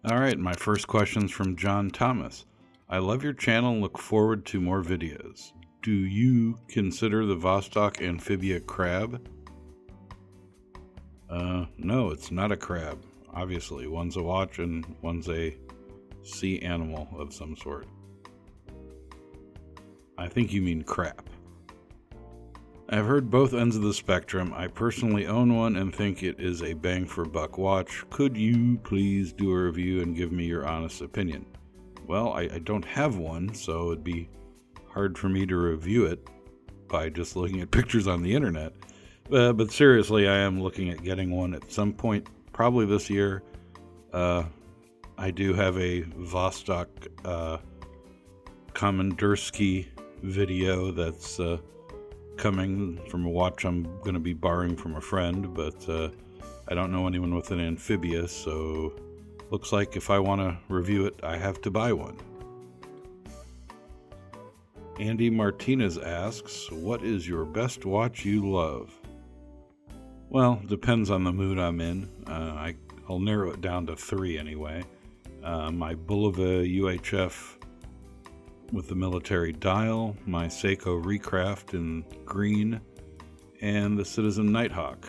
All right, my first question's from John Thomas. I love your channel and look forward to more videos. Do you consider the Vostok amphibia crab? No, it's not a crab. Obviously, one's a watch and one's a sea animal of some sort. I think you mean crap. I've heard both ends of the spectrum. I personally own one and think it is a bang for buck watch. Could you please do a review and give me your honest opinion? Well, I don't have one, so it'd be hard for me to review it by just looking at pictures on the internet. But seriously, I am looking at getting one at some point, probably this year. I do have a Vostok Komandirsky video that's coming from a watch I'm going to be borrowing from a friend, but I don't know anyone with an amphibia, so looks like if I want to review it, I have to buy one. Andy Martinez asks, what is your best watch you love? Well, depends on the mood I'm in. I'll narrow it down to 3 anyway. My Bulova UHF with the military dial, my Seiko Recraft in green, and the Citizen Nighthawk.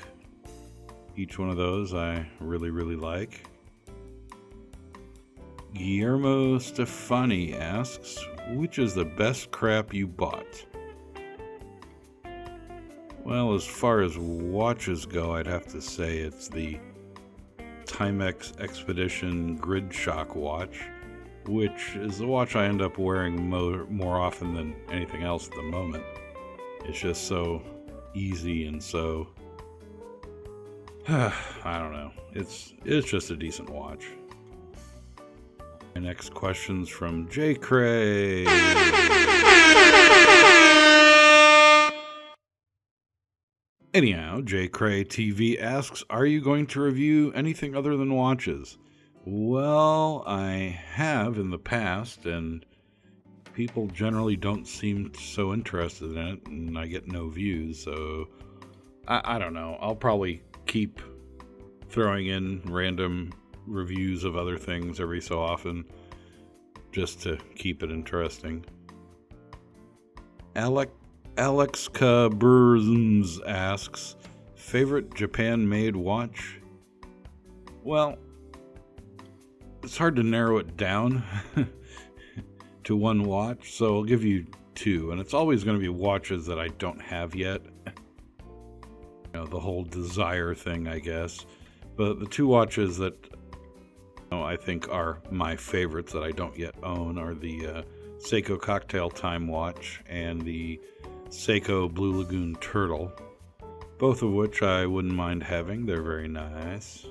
Each one of those I really, really like. Guillermo Stefani asks, which is the best crap you bought? Well, as far as watches go, I'd have to say it's the Timex Expedition Grid Shock watch, which is the watch I end up wearing more often than anything else at the moment. It's just so easy and so... I don't know. It's just a decent watch. My next question's from J. Cray. Anyhow, J. Cray TV asks, are you going to review anything other than watches? Well, I have in the past, and people generally don't seem so interested in it, and I get no views, so I don't know. I'll probably keep throwing in random reviews of other things every so often, just to keep it interesting. Alex Kaburzms asks, favorite Japan-made watch? Well, it's hard to narrow it down to one watch, so I'll give you 2, and it's always going to be watches that I don't have yet. The whole desire thing, I guess. But the 2 watches that I think are my favorites that I don't yet own are the Seiko Cocktail Time watch and the Seiko Blue Lagoon Turtle, both of which I wouldn't mind having. They're very nice.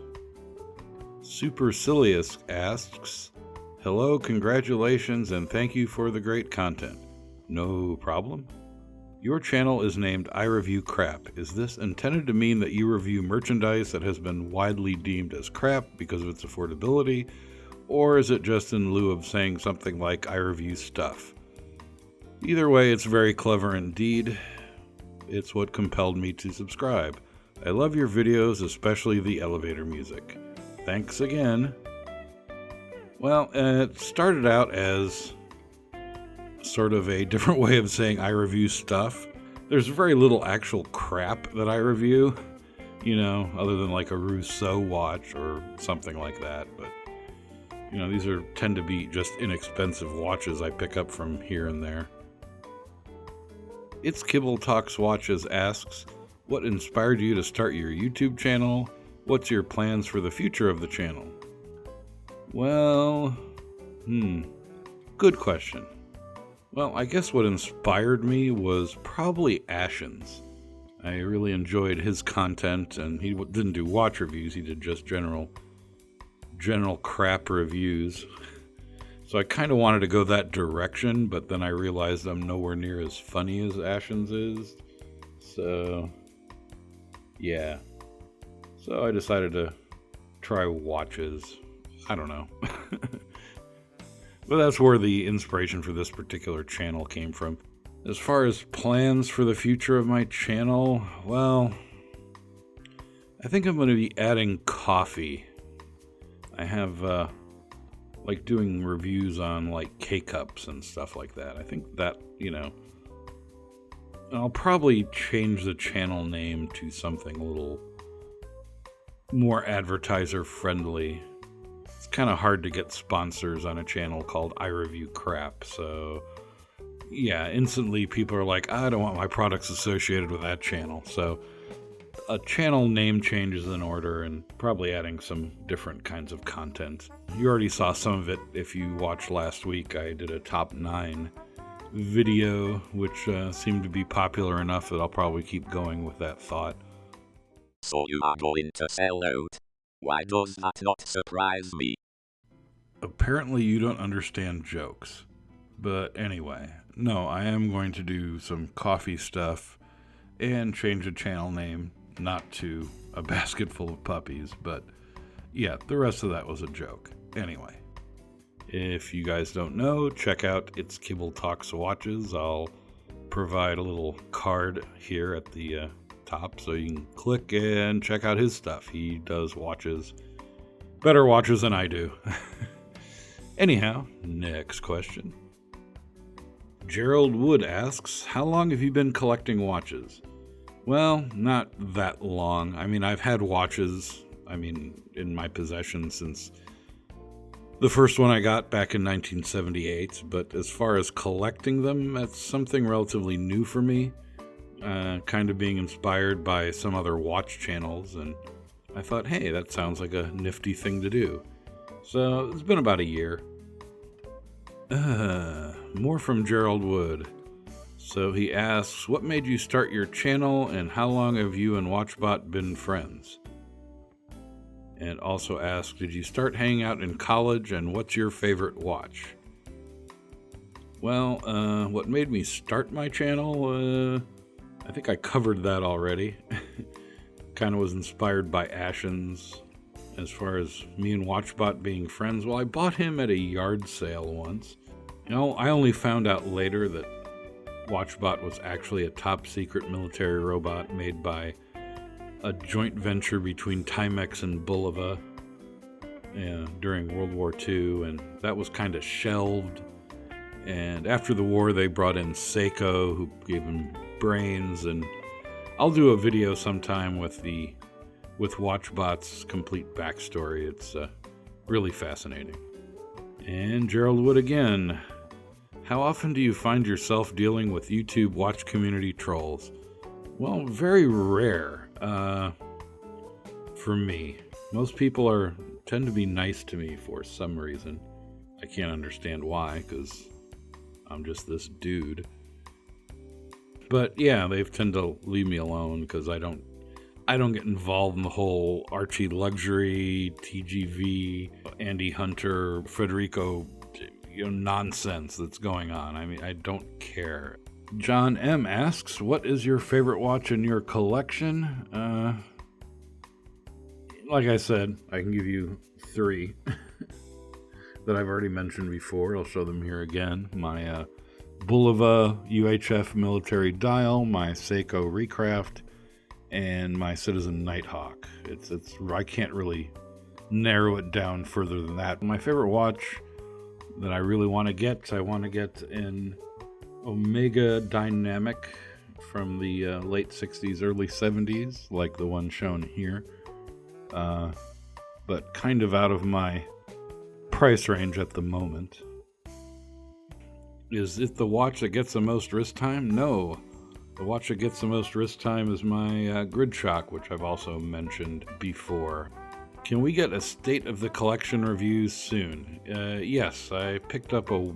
Supercilious asks, hello, congratulations, and thank you for the great content. No problem. Your channel is named I Review Crap. Is this intended to mean that you review merchandise that has been widely deemed as crap because of its affordability, or is it just in lieu of saying something like I review stuff? Either way, it's very clever indeed. It's what compelled me to subscribe. I love your videos, especially the elevator music. Thanks again. Well, it started out as sort of a different way of saying I review stuff. There's very little actual crap that I review, other than like a Rousseau watch or something like that. But, these tend to be just inexpensive watches I pick up from here and there. It's Kibble Talks Watches asks, what inspired you to start your YouTube channel? What's your plans for the future of the channel? Well, good question. Well, I guess what inspired me was probably Ashens. I really enjoyed his content, and he didn't do watch reviews, he did just general crap reviews. So I kind of wanted to go that direction, but then I realized I'm nowhere near as funny as Ashens is. So, yeah. So I decided to try watches. I don't know. But that's where the inspiration for this particular channel came from. As far as plans for the future of my channel, well, I think I'm going to be adding coffee. I have like doing reviews on like K-Cups and stuff like that. I think that, I'll probably change the channel name to something a little more advertiser friendly. It's kind of hard to get sponsors on a channel called I Review Crap, so yeah, instantly people are like, I don't want my products associated with that channel. So a channel name change is in order, and probably adding some different kinds of content. You already saw some of it if you watched last week. I did a top 9 video, which seemed to be popular enough that I'll probably keep going with that thought. So you are going to sell out? Why does that not surprise me? Apparently you don't understand jokes. But anyway, no, I am going to do some coffee stuff and change the channel name, not to a basket full of puppies, but yeah, the rest of that was a joke. Anyway, if you guys don't know, check out It's Kibble Talks Watches. I'll provide a little card here at the top so you can click and check out his stuff. He does watches, better watches than I do. Anyhow, next question. Gerald Wood asks, how long have you been collecting watches? Well, not that long. I mean, I've had watches, in my possession since the first one I got back in 1978. But as far as collecting them, that's something relatively new for me. Kind of being inspired by some other watch channels. And I thought, hey, that sounds like a nifty thing to do. So it's been about a year. More from Gerald Wood. So he asks, what made you start your channel and how long have you and Watchbot been friends? And also asks, did you start hanging out in college and what's your favorite watch? Well, what made me start my channel? I think I covered that already. Kind of was inspired by Ashens. As far as me and Watchbot being friends, well, I bought him at a yard sale once. I only found out later that Watchbot was actually a top secret military robot made by a joint venture between Timex and Bulova during World War II, and that was kind of shelved. And after the war, they brought in Seiko, who gave him brains, and I'll do a video sometime with Watchbot's complete backstory. It's really fascinating. And Gerald Wood again. How often do you find yourself dealing with YouTube watch community trolls? Well, very rare. For me. Most people tend to be nice to me for some reason. I can't understand why, because I'm just this dude. But yeah, they tend to leave me alone because I don't get involved in the whole Archie Luxury, TGV, Andy Hunter, Federico nonsense that's going on. I don't care. John M. asks, what is your favorite watch in your collection? Like I said, I can give you 3 that I've already mentioned before. I'll show them here again. My Bulova UHF military dial, my Seiko Recraft, and my Citizen Nighthawk. I can't really narrow it down further than that. My favorite watch that I really want to get an Omega Dynamic from the late 60s, early 70s, like the one shown here. But kind of out of my price range at the moment. Is it the watch that gets the most wrist time? No. The watch that gets the most wrist time is my Grid Shock, which I've also mentioned before. Can we get a state of the collection reviews soon? Yes, I picked up a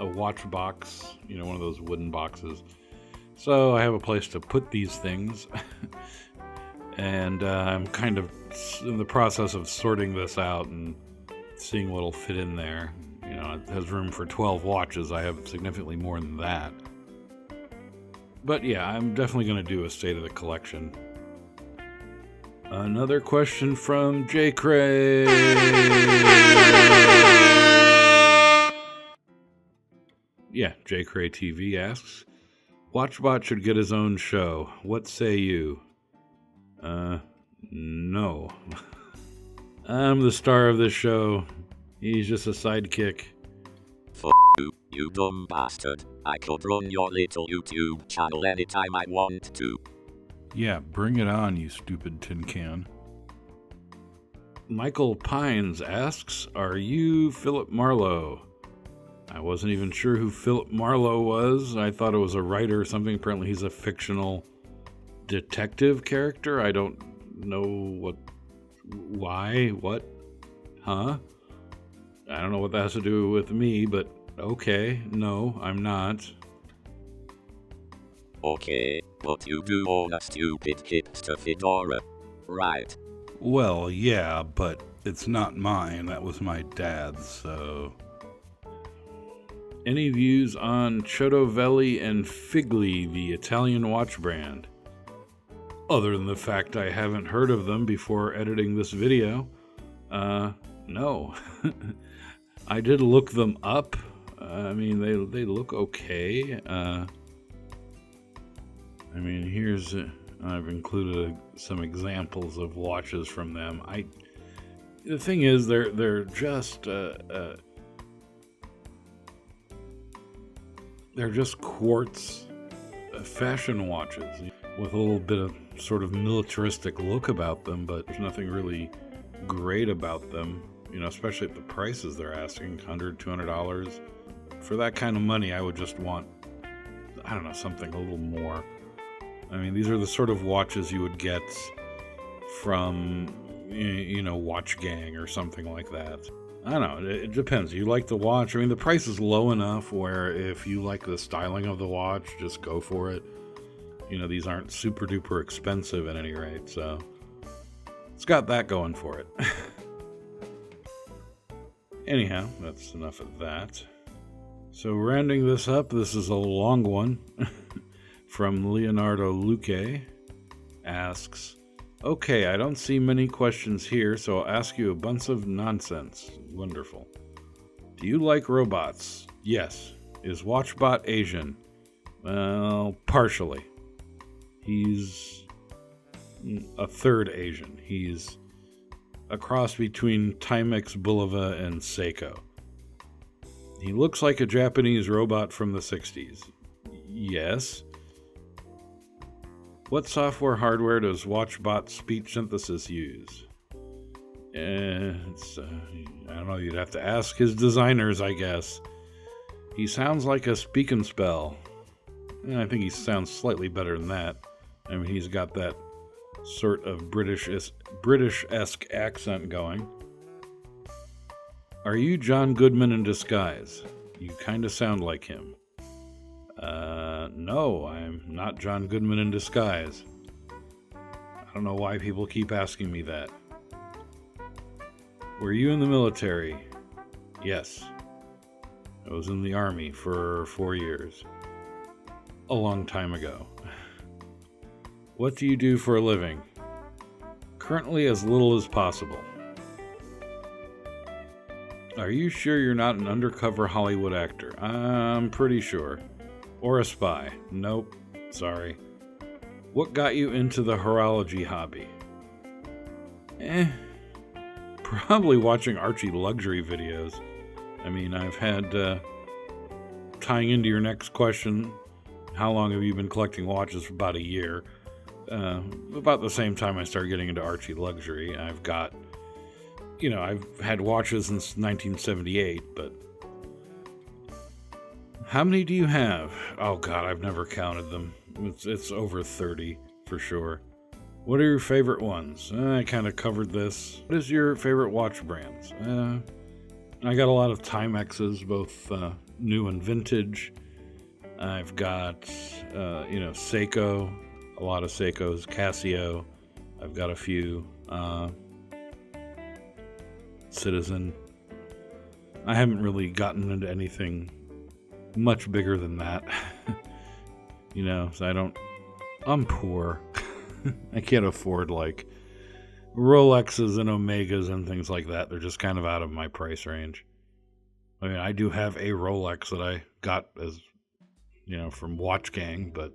watch box, one of those wooden boxes. So I have a place to put these things. And I'm kind of in the process of sorting this out and seeing what'll fit in there. It has room for 12 watches. I have significantly more than that. But yeah, I'm definitely going to do a state of the collection. Another question from J. Cray. Yeah, J. Cray TV asks, Watchbot should get his own show. What say you? No. I'm the star of this show. He's just a sidekick. F you, you dumb bastard. I could run your little YouTube channel anytime I want to. Yeah, bring it on, you stupid tin can. Michael Pines asks, are you Philip Marlowe? I wasn't even sure who Philip Marlowe was. I thought it was a writer or something. Apparently he's a fictional detective character. I don't know what, huh? I don't know what that has to do with me, but okay, no, I'm not. Okay, but you do own a stupid hipster fedora, right? Well, yeah, but it's not mine. That was my dad's, so... Any views on Chodovelli and Figli, the Italian watch brand? Other than the fact I haven't heard of them before editing this video, no. I did look them up. I mean, they look okay. Here's I've included some examples of watches from them. The thing is, they're just quartz fashion watches with a little bit of sort of militaristic look about them, but there's nothing really great about them, especially at the prices they're asking, $100, $200. For that kind of money, I would just want, I don't know, something a little more. I mean, these are the sort of watches you would get from, Watch Gang or something like that. I don't know, it depends. You like the watch. I mean, the price is low enough where if you like the styling of the watch, just go for it. These aren't super duper expensive at any rate, so it's got that going for it. Anyhow, that's enough of that. So rounding this up, this is a long one from Leonardo Luque. Asks, okay, I don't see many questions here, so I'll ask you a bunch of nonsense. Wonderful. Do you like robots? Yes. Is Watchbot Asian? Well, partially. He's a third Asian. He's a cross between Timex Bulova and Seiko. He looks like a Japanese robot from the 60s. Yes. What software hardware does Watchbot speech synthesis use? I don't know, you'd have to ask his designers, I guess. He sounds like a speak and spell. And I think he sounds slightly better than that. I mean, he's got that sort of British-esque accent going. Are you John Goodman in disguise? You kind of sound like him. No, I'm not John Goodman in disguise. I don't know why people keep asking me that. Were you in the military? Yes. I was in the Army for 4 years. A long time ago. What do you do for a living? Currently as little as possible. Are you sure you're not an undercover Hollywood actor? I'm pretty sure. Or a spy? Nope. Sorry. What got you into the horology hobby? Probably watching Archie luxury videos. I mean, I've had, tying into your next question, how long have you been collecting watches? For about a year. About the same time I started getting into Archie luxury. I've got, I've had watches since 1978, but how many do you have? Oh God, I've never counted them. It's over 30 for sure. What are your favorite ones? I kind of covered this. What is your favorite watch brands? I got a lot of Timexes, both new and vintage. I've got, Seiko, a lot of Seikos, Casio. I've got a few. Citizen. I haven't really gotten into anything much bigger than that. So I'm poor. I can't afford like Rolexes and Omegas and things like that. They're just kind of out of my price range. I mean, I do have a Rolex that I got as, from Watch Gang, but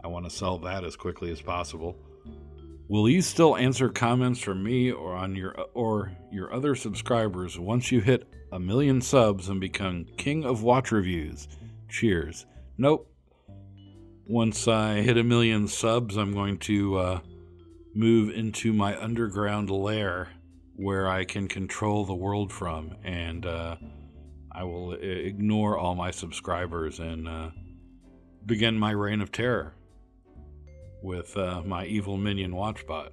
I want to sell that as quickly as possible. Will you still answer comments from me or your other subscribers once you hit 1 million subs and become king of watch reviews? Cheers. Nope. Once I hit 1 million subs, I'm going to move into my underground lair where I can control the world from, and I will ignore all my subscribers and begin my reign of terror with my evil minion Watchbot.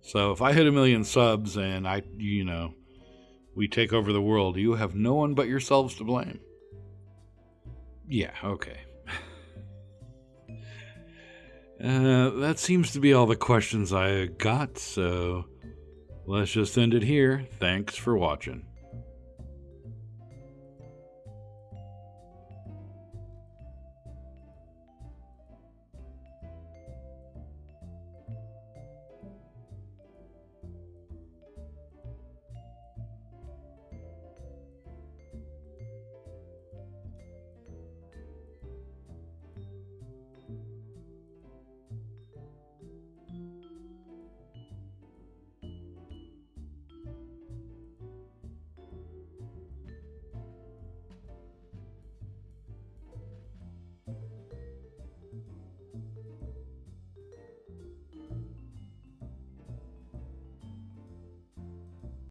So if I hit 1 million subs and we take over the world, you have no one but yourselves to blame. Yeah, okay. That seems to be all the questions I got, so let's just end it here. Thanks for watching.